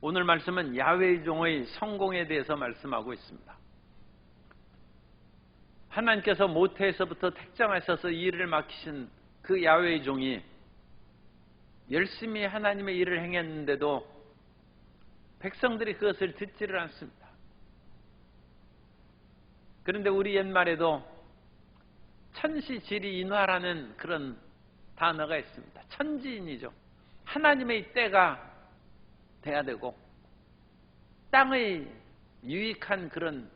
오늘 말씀은 야훼의 종의 성공에 대해서 말씀하고 있습니다. 하나님께서 모태에서부터 택정하셔서 일을 맡기신 그 야훼의 종이 열심히 하나님의 일을 행했는데도 백성들이 그것을 듣지를 않습니다. 그런데 우리 옛말에도 천시지리인화라는 그런 단어가 있습니다. 천지인이죠. 하나님의 때가 돼야 되고 땅의 유익한 그런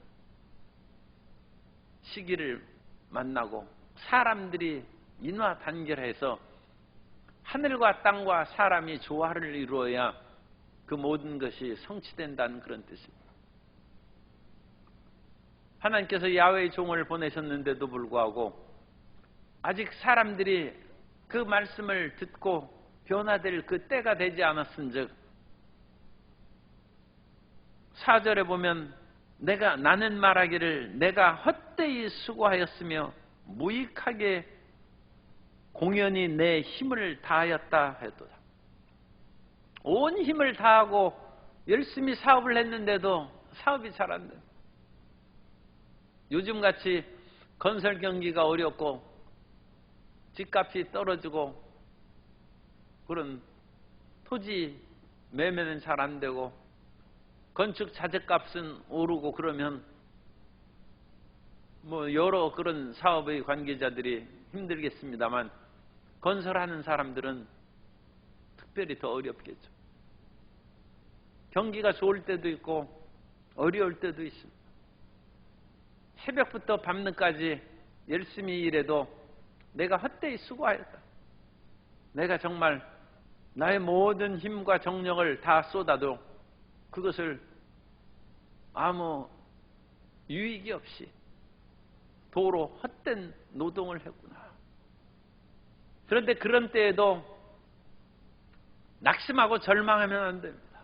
시기를 만나고 사람들이 인화 단결해서 하늘과 땅과 사람이 조화를 이루어야 그 모든 것이 성취된다는 그런 뜻입니다. 하나님께서 야훼의 종을 보내셨는데도 불구하고 아직 사람들이 그 말씀을 듣고 변화될 그 때가 되지 않았은즉 4절에 보면 나는 말하기를 내가 헛되이 수고하였으며 무익하게 공연히 내 힘을 다하였다 해도다. 온 힘을 다하고 열심히 사업을 했는데도 사업이 잘 안 돼요. 요즘같이 건설 경기가 어렵고 집값이 떨어지고 그런 토지 매매는 잘 안 되고 건축 자재값은 오르고 그러면 뭐 여러 그런 사업의 관계자들이 힘들겠습니다만 건설하는 사람들은 특별히 더 어렵겠죠. 경기가 좋을 때도 있고 어려울 때도 있습니다. 새벽부터 밤늦까지 열심히 일해도 내가 헛되이 수고하였다. 내가 정말 나의 모든 힘과 정력을 다 쏟아도 그것을 아무 유익이 없이 도로 헛된 노동을 했구나. 그런데 그런 때에도 낙심하고 절망하면 안 됩니다.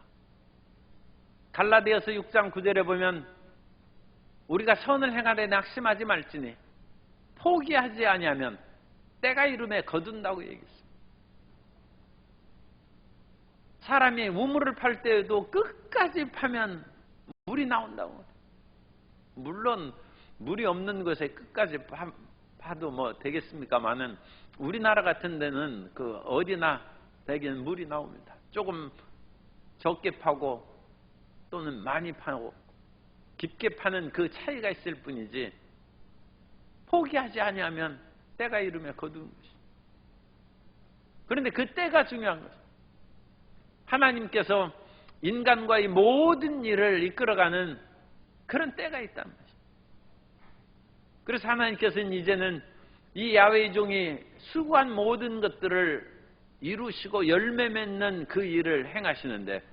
갈라디아서 6장 9절에 보면 우리가 선을 행하되 낙심하지 말지니 포기하지 아니하면 때가 이름에 거둔다고 얘기했습니다. 사람이 우물을 팔 때에도 끝까지 파면 물이 나온다고. 물론 물이 없는 곳에 끝까지 파도 뭐 되겠습니까마는 우리나라 같은 데는 그 어디나 대개는 물이 나옵니다. 조금 적게 파고 또는 많이 파고 깊게 파는 그 차이가 있을 뿐이지 포기하지 아니하면 때가 이르며 거두는 것입니다. 그런데 그 때가 중요한 것입니다. 하나님께서 인간과의 모든 일을 이끌어가는 그런 때가 있다는 것입니다. 그래서 하나님께서는 이제는 이 야훼의 종이 수고한 모든 것들을 이루시고 열매 맺는 그 일을 행하시는데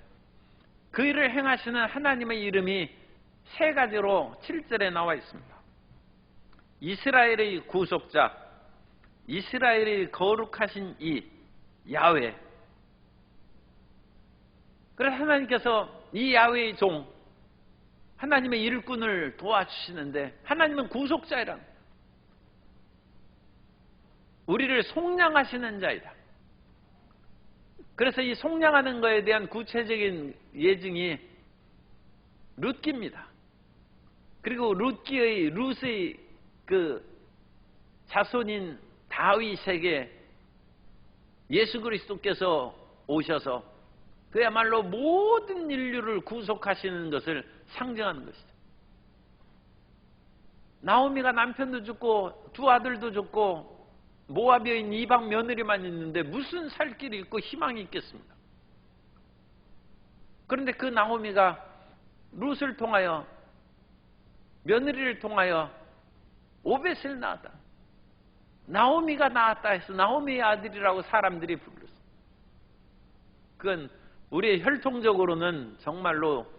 그 일을 행하시는 하나님의 이름이 세 가지로 7절에 나와 있습니다. 이스라엘의 구속자, 이스라엘의 거룩하신 이 야훼. 그래서 하나님께서 이 야훼의 종, 하나님의 일꾼을 도와주시는데 하나님은 구속자이라. 우리를 속량하시는 자이다. 그래서 이 속량하는 것에 대한 구체적인 예증이 룻기입니다. 그리고 룻의 그 자손인 다윗에게 예수 그리스도께서 오셔서 그야말로 모든 인류를 구속하시는 것을 상징하는 것이죠. 나오미가 남편도 죽고 두 아들도 죽고 모압 여인 이방 며느리만 있는데 무슨 살 길이 있고 희망이 있겠습니까? 그런데 그 나오미가 룻을 통하여 며느리를 통하여 오벳을 낳았다. 나오미가 낳았다 해서 나오미의 아들이라고 사람들이 불렀어. 그건 우리의 혈통적으로는 정말로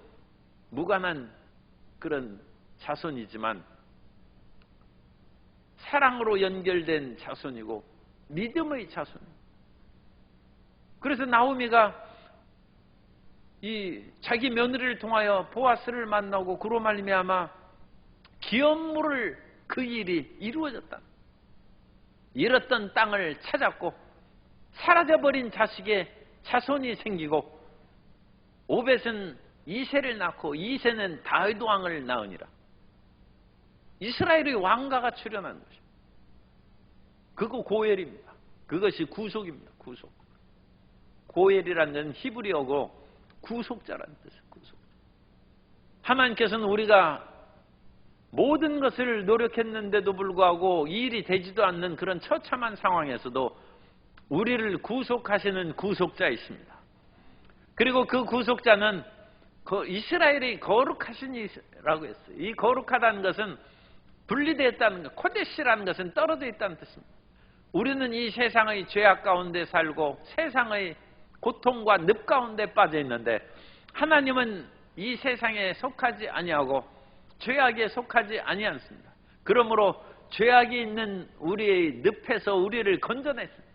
무관한 그런 자손이지만 사랑으로 연결된 자손이고 믿음의 자손입니다. 그래서 나오미가 이 자기 며느리를 통하여 보아스를 만나고 그로 말미암아 기업물을 그 일이 이루어졌다. 잃었던 땅을 찾았고 사라져버린 자식의 자손이 생기고 오벳은 이새를 낳고 이새는 다윗 왕을 낳으니라. 이스라엘의 왕가가 출현한 것입니다. 그거 고엘입니다. 그것이 구속입니다. 구속. 고엘이라는 것은 히브리어고 구속자라는 뜻이에요. 구속. 하나님께서는 우리가 모든 것을 노력했는데도 불구하고 일이 되지도 않는 그런 처참한 상황에서도 우리를 구속하시는 구속자이십니다. 그리고 그 구속자는 이스라엘의 거룩하신 이라고 했어요. 이 거룩하다는 것은 분리되었다는 것, 코데시라는 것은 떨어져 있다는 뜻입니다. 우리는 이 세상의 죄악 가운데 살고 세상의 고통과 늪 가운데 빠져 있는데 하나님은 이 세상에 속하지 아니하고 죄악에 속하지 아니않습니다. 그러므로 죄악이 있는 우리의 늪에서 우리를 건져냈습니다.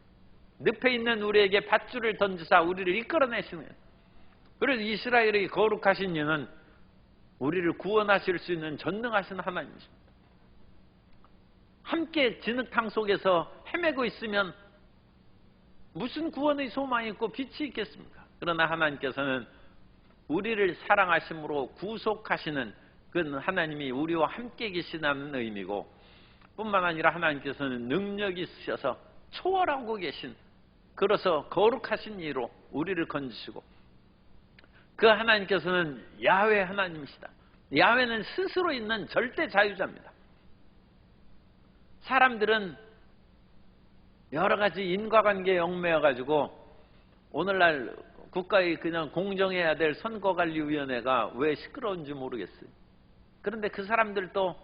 늪에 있는 우리에게 밧줄을 던지사 우리를 이끌어내시는 거예요. 그래서 이스라엘의 거룩하신 이는 우리를 구원하실 수 있는 전능하신 하나님이십니다. 함께 진흙탕 속에서 헤매고 있으면 무슨 구원의 소망이 있고 빛이 있겠습니까? 그러나 하나님께서는 우리를 사랑하심으로 구속하시는 그 하나님이 우리와 함께 계시다는 의미고, 뿐만 아니라 하나님께서는 능력이 있으셔서 초월하고 계신, 그래서 거룩하신 이로 우리를 건지시고, 그 하나님께서는 야훼 하나님이시다. 야훼는 스스로 있는 절대 자유자입니다. 사람들은 여러 가지 인과관계에 얽매여가지고 오늘날 국가의 그냥 공정해야 될 선거관리위원회가 왜 시끄러운지 모르겠어요. 그런데 그 사람들도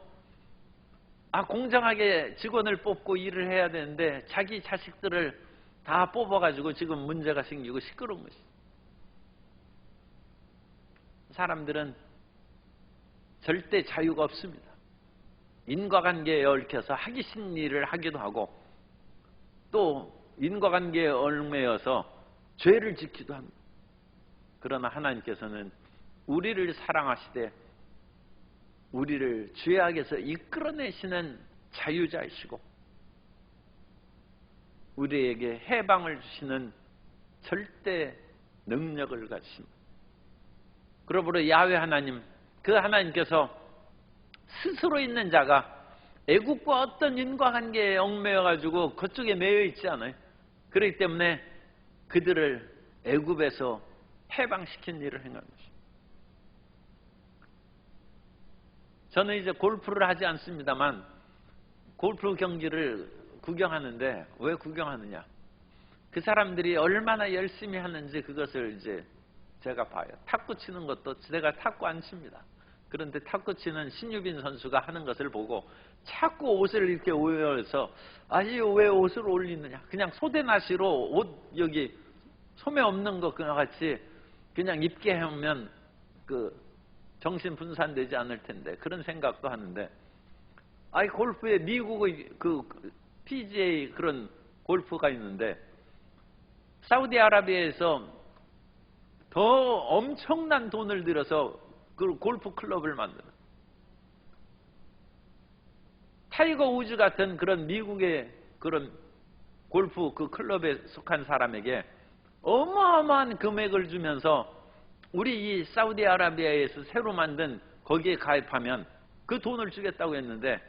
공정하게 직원을 뽑고 일을 해야 되는데 자기 자식들을 다 뽑아가지고 지금 문제가 생기고 시끄러운 것이죠. 사람들은 절대 자유가 없습니다. 인과관계에 얽혀서 하기 싫은 일을 하기도 하고 또 인과관계에 얽매여서 죄를 짓기도 합니다. 그러나 하나님께서는 우리를 사랑하시되 우리를 죄악에서 이끌어내시는 자유자이시고 우리에게 해방을 주시는 절대 능력을 가지십니다. 그러므로 야훼 하나님, 그 하나님께서 스스로 있는 자가 애국과 어떤 인과관계에 얽매여가지고 그쪽에 매여 있지 않아요. 그렇기 때문에 그들을 애굽에서 해방시킨 일을 행한 것입니다. 저는 이제 골프를 하지 않습니다만 골프 경기를 구경하는데, 왜 구경하느냐? 그 사람들이 얼마나 열심히 하는지 그것을 이제 제가 봐요. 탁구 치는 것도 제가 탁구 안 칩니다. 그런데 탁구 치는 신유빈 선수가 하는 것을 보고 자꾸 옷을 이렇게 올려서 왜 옷을 올리느냐? 그냥 소대나시로 옷 여기 소매 없는 것 같이 그냥 입게 하면 그 정신 분산되지 않을 텐데 그런 생각도 하는데, 골프에 미국의 그 PGA 그런 골프가 있는데 사우디아라비아에서 더 엄청난 돈을 들여서 그 골프 클럽을 만드는, 타이거 우즈 같은 그런 미국의 그런 골프 그 클럽에 속한 사람에게 어마어마한 금액을 주면서 우리 이 사우디아라비아에서 새로 만든 거기에 가입하면 그 돈을 주겠다고 했는데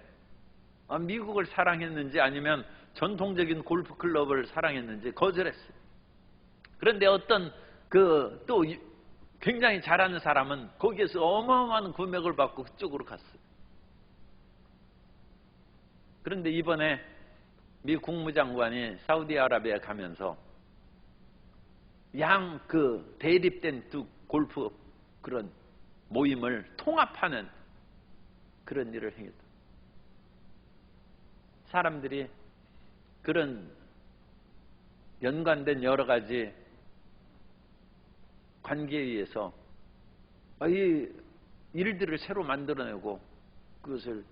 미국을 사랑했는지 아니면 전통적인 골프 클럽을 사랑했는지 거절했어요. 그런데 어떤 또 굉장히 잘하는 사람은 거기에서 어마어마한 금액을 받고 그쪽으로 갔어요. 그런데 이번에 미 국무장관이 사우디아라비아에 가면서 그 대립된 두 골프 그런 모임을 통합하는 그런 일을 행했다. 사람들이 그런 연관된 여러 가지 관계에 의해서 이 일들을 새로 만들어내고 그것을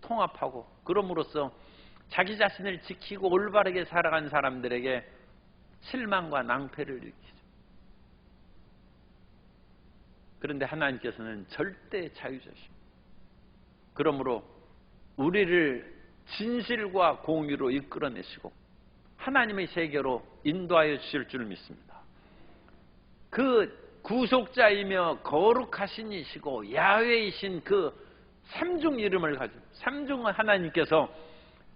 통합하고 그럼으로써 자기 자신을 지키고 올바르게 살아간 사람들에게 실망과 낭패를 일으키죠. 그런데 하나님께서는 절대 자유자십니다. 그러므로 우리를 진실과 공의로 이끌어내시고 하나님의 세계로 인도하여 주실 줄 믿습니다. 그 구속자이며 거룩하신 이시고 야훼이신 그 삼중 이름을 가지고 삼중 하나님께서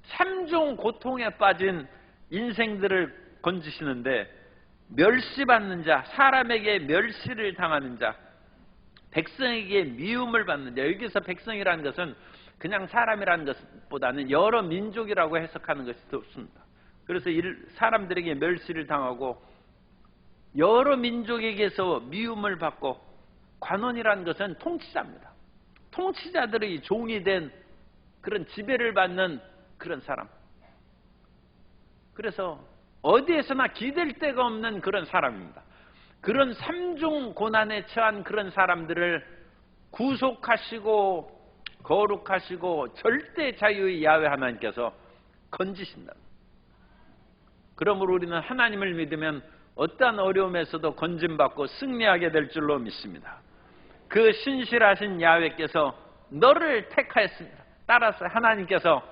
삼중 고통에 빠진 인생들을 건지시는데 멸시받는 자, 사람에게 멸시를 당하는 자, 백성에게 미움을 받는 자. 여기서 백성이라는 것은 그냥 사람이라는 것보다는 여러 민족이라고 해석하는 것이 더 좋습니다. 그래서 사람들에게 멸시를 당하고 여러 민족에게서 미움을 받고, 관원이라는 것은 통치자입니다. 통치자들의 종이 된 그런 지배를 받는 그런 사람. 그래서 어디에서나 기댈 데가 없는 그런 사람입니다. 그런 삼중 고난에 처한 그런 사람들을 구속하시고 거룩하시고 절대 자유의 야훼 하나님께서 건지신다. 그러므로 우리는 하나님을 믿으면 어떠한 어려움에서도 건짐받고 승리하게 될 줄로 믿습니다. 그 신실하신 야훼께서 너를 택하였습니다. 따라서 하나님께서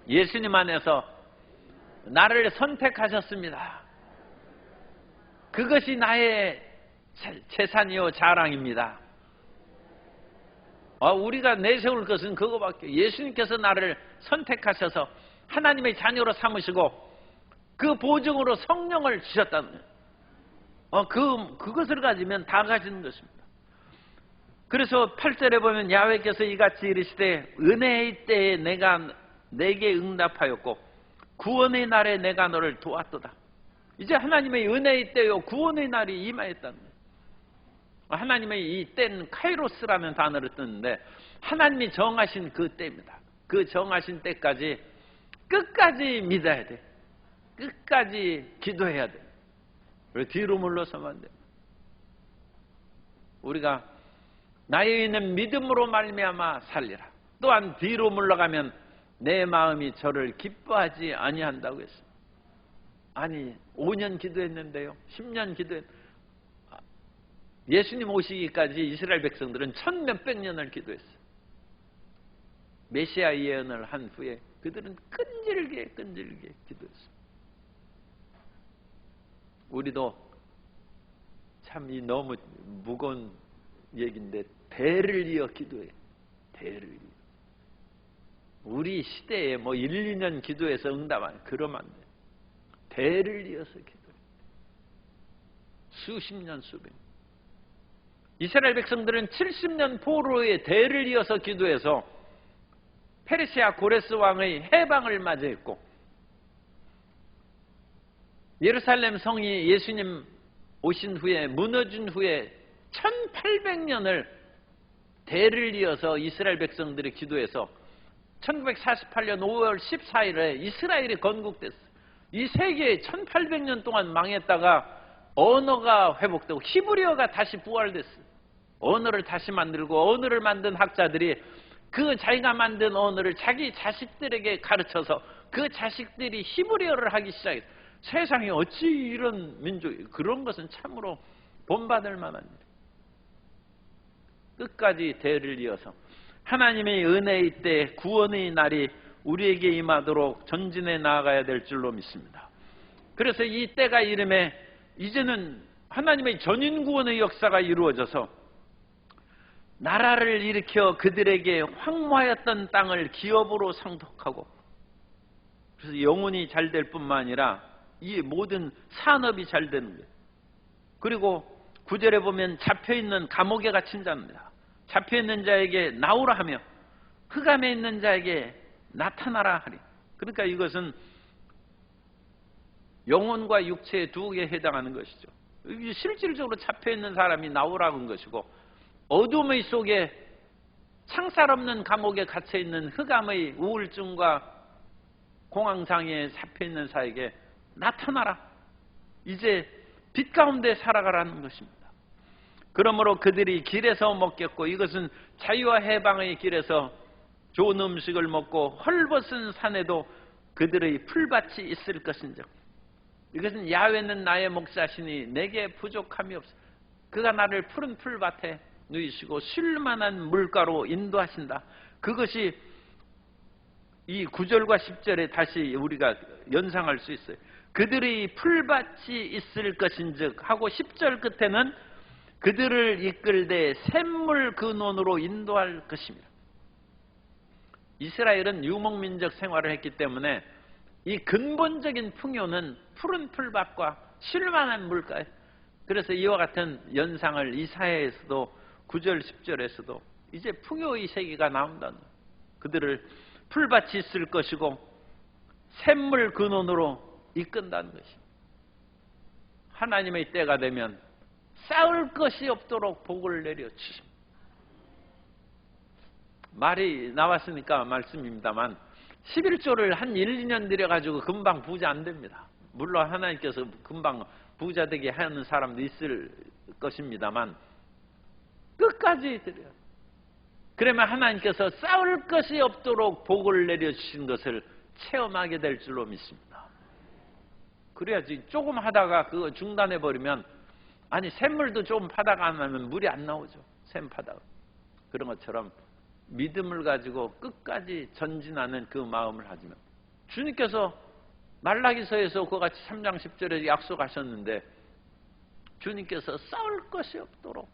예수님 안에서 나를 선택하셨습니다. 그것이 나의 재산이요 자랑입니다. 우리가 내세울 것은 그거밖에. 예수님께서 나를 선택하셔서 하나님의 자녀로 삼으시고 그 보증으로 성령을 주셨다는 거예요. 그것을 가지면 다 가지는 것입니다. 그래서 8절에 보면 야훼께서 이같이 이르시되 은혜의 때에 내가 내게 응답하였고 구원의 날에 내가 너를 도왔도다. 이제 하나님의 은혜의 때요 구원의 날이 임하였다는 거예요. 하나님의 이 때는 카이로스라는 단어를 쓰는데 하나님이 정하신 그 때입니다. 그 정하신 때까지 끝까지 믿어야 돼. 끝까지 기도해야 돼. 뒤로 물러서면 안 돼. 우리가 나에 있는 믿음으로 말미암아 살리라. 또한 뒤로 물러가면 내 마음이 저를 기뻐하지 아니한다고 했어요. 아니 5년 기도했는데요. 10년 기도했는데 예수님 오시기까지 이스라엘 백성들은 1000몇백 년을 기도했어요. 메시아 예언을 한 후에 그들은 끈질기게 기도했어요. 우리도 참 이 너무 무거운 얘기인데 대를 이어 기도해. 대를 이어. 우리 시대에 뭐 1, 2년 기도해서 응답 안 해. 그러면 안 돼. 대를 이어서 기도해. 수십 년, 수백 년. 이스라엘 백성들은 70년 포로의 대를 이어서 기도해서 페르시아 고레스 왕의 해방을 맞이했고, 예루살렘 성이 예수님 오신 후에 무너진 후에 1800년을 대를 이어서 이스라엘 백성들이 기도해서 1948년 5월 14일에 이스라엘이 건국됐어요. 이 세계에 1800년 동안 망했다가 언어가 회복되고 히브리어가 다시 부활됐어요. 언어를 다시 만들고 언어를 만든 학자들이 그 자기가 만든 언어를 자기 자식들에게 가르쳐서 그 자식들이 히브리어를 하기 시작했어요. 세상에 어찌 이런 민족이, 그런 것은 참으로 본받을 만한 일. 끝까지 대를 이어서 하나님의 은혜의 때 구원의 날이 우리에게 임하도록 전진해 나아가야 될 줄로 믿습니다. 그래서 이 때가 이름에 이제는 하나님의 전인 구원의 역사가 이루어져서 나라를 일으켜 그들에게 황무하였던 땅을 기업으로 상속하고, 그래서 영혼이 잘 될 뿐만 아니라 이 모든 산업이 잘 되는 거예요. 그리고 9절에 보면 잡혀있는 감옥에 갇힌 자입니다. 잡혀있는 자에게 나오라 하며 흑암에 있는 자에게 나타나라 하리. 그러니까 이것은 영혼과 육체 두 개에 해당하는 것이죠. 실질적으로 잡혀있는 사람이 나오라고 한 것이고, 어둠의 속에 창살 없는 감옥에 갇혀있는 흑암의 우울증과 공황장애에 잡혀있는 자에게 나타나라. 이제 빛 가운데 살아가라는 것입니다. 그러므로 그들이 길에서 먹겠고, 이것은 자유와 해방의 길에서 좋은 음식을 먹고 헐벗은 산에도 그들의 풀밭이 있을 것인즉, 이것은 야훼는 나의 목자시니 내게 부족함이 없어. 그가 나를 푸른 풀밭에 누이시고 쉴만한 물가로 인도하신다. 그것이 이 9절과 10절에 다시 우리가 연상할 수 있어요. 그들의 풀밭이 있을 것인즉 하고 10절 끝에는 그들을 이끌되 샘물 근원으로 인도할 것입니다. 이스라엘은 유목민족 생활을 했기 때문에 이 근본적인 풍요는 푸른 풀밭과 쉴만한 물가에, 그래서 이와 같은 연상을 이사야에서도 9절 10절에서도 이제 풍요의 세계가 나온다는 거예요. 그들을 풀밭이 있을 것이고 샘물 근원으로 이끈다는 것입니다. 하나님의 때가 되면 쌓을 것이 없도록 복을 내려주십니다. 말이 나왔으니까 말씀입니다만 11조를 한 1, 2년 들여가지고 금방 부자 안 됩니다. 물론 하나님께서 금방 부자 되게 하는 사람도 있을 것입니다만 끝까지 드려요. 그러면 하나님께서 쌓을 것이 없도록 복을 내려주신 것을 체험하게 될 줄로 믿습니다. 그래야지 조금 하다가 그거 중단해버리면, 아니 샘물도 조금 파다가 안 하면 물이 안 나오죠. 샘 파다가. 그런 것처럼 믿음을 가지고 끝까지 전진하는 그 마음을 하지만, 주님께서 말라기서에서 그와 같이 3장 10절에 약속하셨는데 주님께서 쌓을 것이 없도록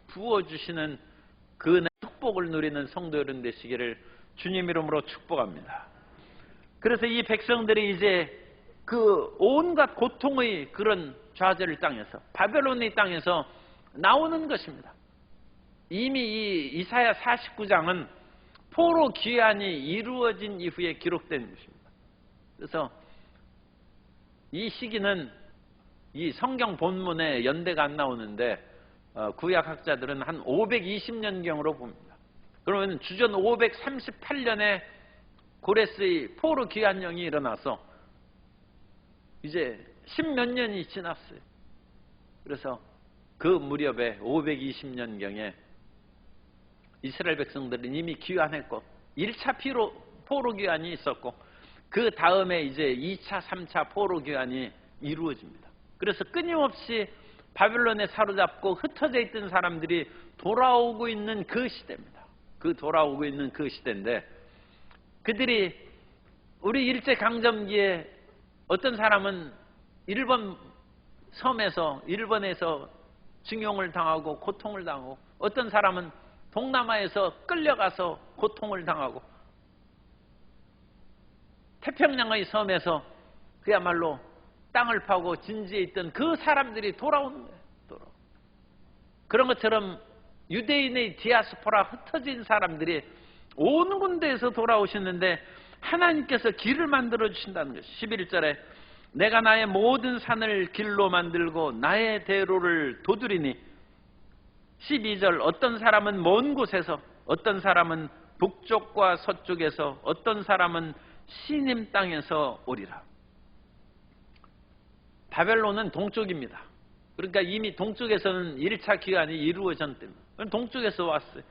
부어주시는 그 축복을 누리는 성도 여러분 되시기를 주님 이름으로 축복합니다. 그래서 이 백성들이 이제 그 온갖 고통의 그런 좌절의 땅에서, 바벨론의 땅에서 나오는 것입니다. 이미 이 이사야 49장은 포로 귀환이 이루어진 이후에 기록된 것입니다. 그래서 이 시기는 이 성경 본문에 연대가 안 나오는데 구약학자들은 한 520년경으로 봅니다. 그러면 주전 538년에 고레스의 포로 귀환령이 일어나서 이제 10몇 년이 지났어요. 그래서 그 무렵에 520년경에 이스라엘 백성들은 이미 귀환했고 1차 포로 귀환이 있었고 그 다음에 이제 2차, 3차 포로 귀환이 이루어집니다. 그래서 끊임없이 바벨론에 사로잡고 흩어져 있던 사람들이 돌아오고 있는 그 시대입니다. 그 돌아오고 있는 그 시대인데, 그들이 우리 일제강점기에 어떤 사람은 일본 섬에서, 일본에서 징용을 당하고 고통을 당하고, 어떤 사람은 동남아에서 끌려가서 고통을 당하고, 태평양의 섬에서 그야말로 땅을 파고 진지에 있던 그 사람들이 돌아오는 거예요. 그런 것처럼 유대인의 디아스포라, 흩어진 사람들이 온 군데에서 돌아오시는데 하나님께서 길을 만들어 주신다는 것이 11절에 내가 나의 모든 산을 길로 만들고 나의 대로를 도두리니, 12절 어떤 사람은 먼 곳에서, 어떤 사람은 북쪽과 서쪽에서, 어떤 사람은 시님 땅에서 오리라. 바벨론은 동쪽입니다. 그러니까 이미 동쪽에서는 1차 기간이 이루어졌답니다. 동쪽에서 왔어요.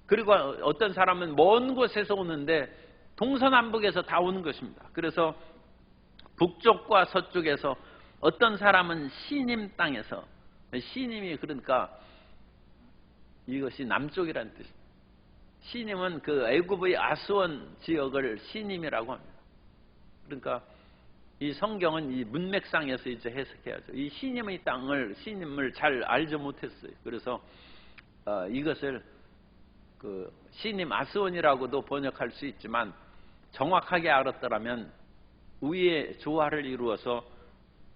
그리고 어떤 사람은 먼 곳에서 오는데 동서남북에서 다 오는 것입니다. 그래서 북쪽과 서쪽에서, 어떤 사람은 시님 땅에서, 시님이 그러니까 이것이 남쪽이라는 뜻입니다. 시님은 그 애굽의 아스원 지역을 시님이라고 합니다. 그러니까 이 성경은 이 문맥상에서 이제 해석해야죠. 이 시님의 땅을, 시님을 잘 알지 못했어요. 그래서 이것을 그 시님 아스원이라고도 번역할 수 있지만, 정확하게 알았더라면 우위의 조화를 이루어서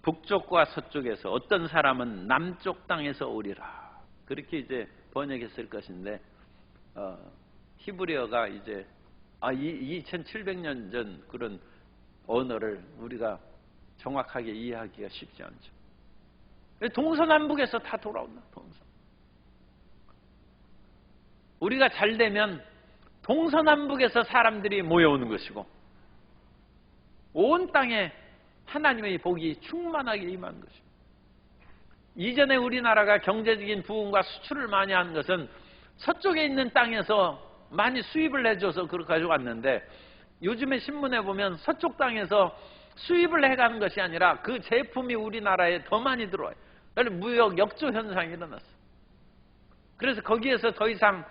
북쪽과 서쪽에서, 어떤 사람은 남쪽 땅에서 오리라, 그렇게 이제 번역했을 것인데, 히브리어가 이제 2700년 전 그런 언어를 우리가 정확하게 이해하기가 쉽지 않죠. 동서남북에서 다 돌아온다. 우리가 잘 되면 동서남북에서 사람들이 모여오는 것이고, 온 땅에 하나님의 복이 충만하게 임하는 것입니다. 이전에 우리나라가 경제적인 부흥과 수출을 많이 한 것은 서쪽에 있는 땅에서 많이 수입을 해줘서 그렇게 가져왔는데, 요즘에 신문에 보면 서쪽 땅에서 수입을 해가는 것이 아니라 그 제품이 우리나라에 더 많이 들어와요. 그래서 무역 역조 현상이 일어났어요. 그래서 거기에서 더 이상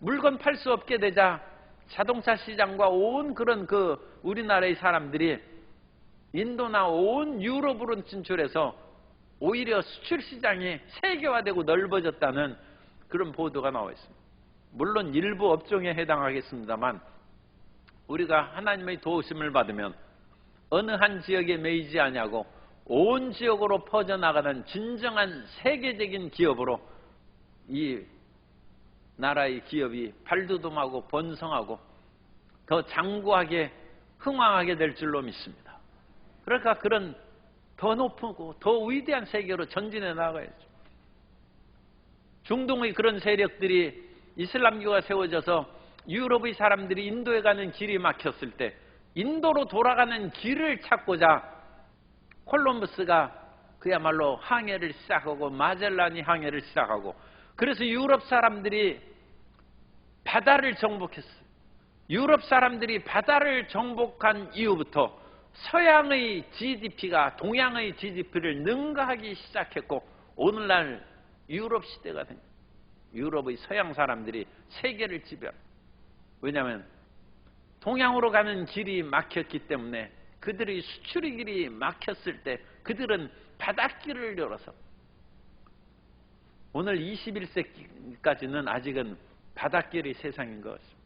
물건 팔 수 없게 되자 자동차 시장과 온 그런 그 우리나라의 사람들이 인도나 온 유럽으로 진출해서 오히려 수출 시장이 세계화되고 넓어졌다는 그런 보도가 나와 있습니다. 물론 일부 업종에 해당하겠습니다만 우리가 하나님의 도우심을 받으면 어느 한 지역에 매이지 아니하고 온 지역으로 퍼져나가는 진정한 세계적인 기업으로 이 나라의 기업이 발돋움하고 번성하고 더 장구하게 흥왕하게 될 줄로 믿습니다. 그러니까 그런 더 높고 더 위대한 세계로 전진해 나가야죠. 중동의 그런 세력들이 이슬람교가 세워져서 유럽의 사람들이 인도에 가는 길이 막혔을 때 인도로 돌아가는 길을 찾고자 콜럼버스가 그야말로 항해를 시작하고 마젤란이 항해를 시작하고 그래서 유럽 사람들이 바다를 정복했어요. 유럽 사람들이 바다를 정복한 이후부터 서양의 GDP가 동양의 GDP를 능가하기 시작했고 오늘날 유럽 시대가 됩니다. 유럽의 서양 사람들이 세계를 지배합니다. 왜냐하면 동양으로 가는 길이 막혔기 때문에 그들의 수출의 길이 막혔을 때 그들은 바닷길을 열어서 오늘 21세기까지는 아직은 바닷길의 세상인 것 같습니다.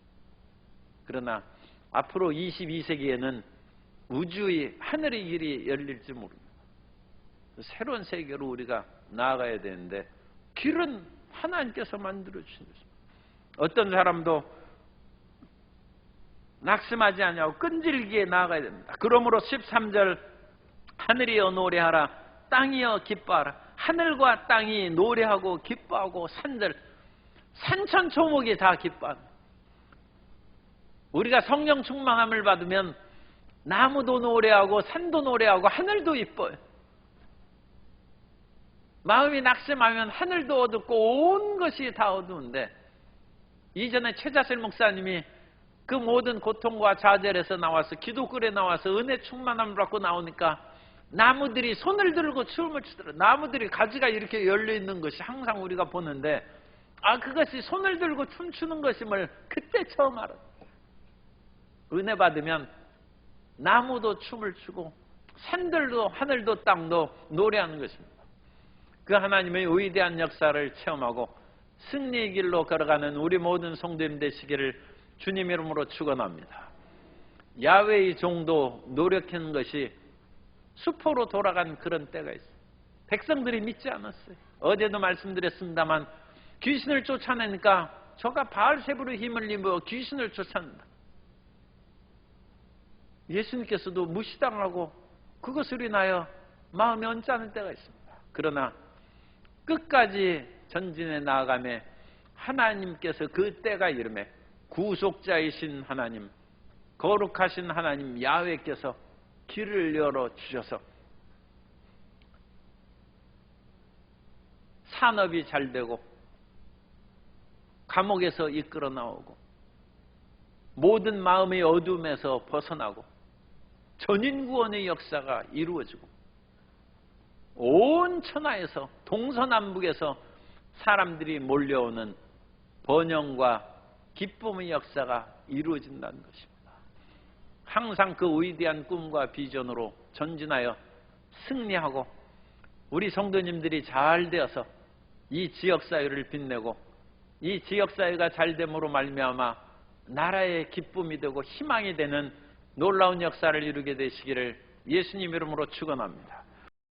그러나 앞으로 22세기에는 우주의 하늘의 길이 열릴지 모릅니다. 새로운 세계로 우리가 나아가야 되는데 길은 하나님께서 만들어주신 것입니다. 어떤 사람도 낙심하지 아니하고 끈질기게 나아가야 됩니다. 그러므로 13절 하늘이여 노래하라 땅이여 기뻐하라. 하늘과 땅이 노래하고 기뻐하고 산천초목이 다 기뻐합니다. 우리가 성령 충만함을 받으면 나무도 노래하고 산도 노래하고 하늘도 이뻐요. 마음이 낙심하면 하늘도 어둡고 온 것이 다 어두운데 이전에 최자슬 목사님이 그 모든 고통과 좌절에서 나와서 기도글에 나와서 은혜 충만함을 받고 나오니까 나무들이 손을 들고 춤을 추더라고요. 나무들이 가지가 이렇게 열려있는 것이 항상 우리가 보는데 그것이 손을 들고 춤추는 것임을 그때 처음 알았어요. 은혜 받으면 나무도 춤을 추고 산들도 하늘도 땅도 노래하는 것입니다. 그 하나님의 위대한 역사를 체험하고 승리의 길로 걸어가는 우리 모든 성도님 되시기를 주님 이름으로 축원합니다. 야훼의 종도 노력하는 것이 수포로 돌아간 그런 때가 있어요. 백성들이 믿지 않았어요. 어제도 말씀드렸습니다만 귀신을 쫓아내니까 저가 바알세불의 힘을 입어 귀신을 쫓아낸다. 예수님께서도 무시당하고 그것을 인하여 마음이 언짢은 때가 있습니다. 그러나 끝까지 전진해 나아가며 하나님께서 그 때가 이르매 구속자이신 하나님, 거룩하신 하나님 야훼께서 길을 열어주셔서 산업이 잘 되고 감옥에서 이끌어 나오고 모든 마음의 어둠에서 벗어나고 전인구원의 역사가 이루어지고 온 천하에서 동서남북에서 사람들이 몰려오는 번영과 기쁨의 역사가 이루어진다는 것입니다. 항상 그 위대한 꿈과 비전으로 전진하여 승리하고 우리 성도님들이 잘 되어서 이 지역사회를 빛내고 이 지역사회가 잘됨으로 말미암아 나라의 기쁨이 되고 희망이 되는 놀라운 역사를 이루게 되시기를 예수님 이름으로 축원합니다.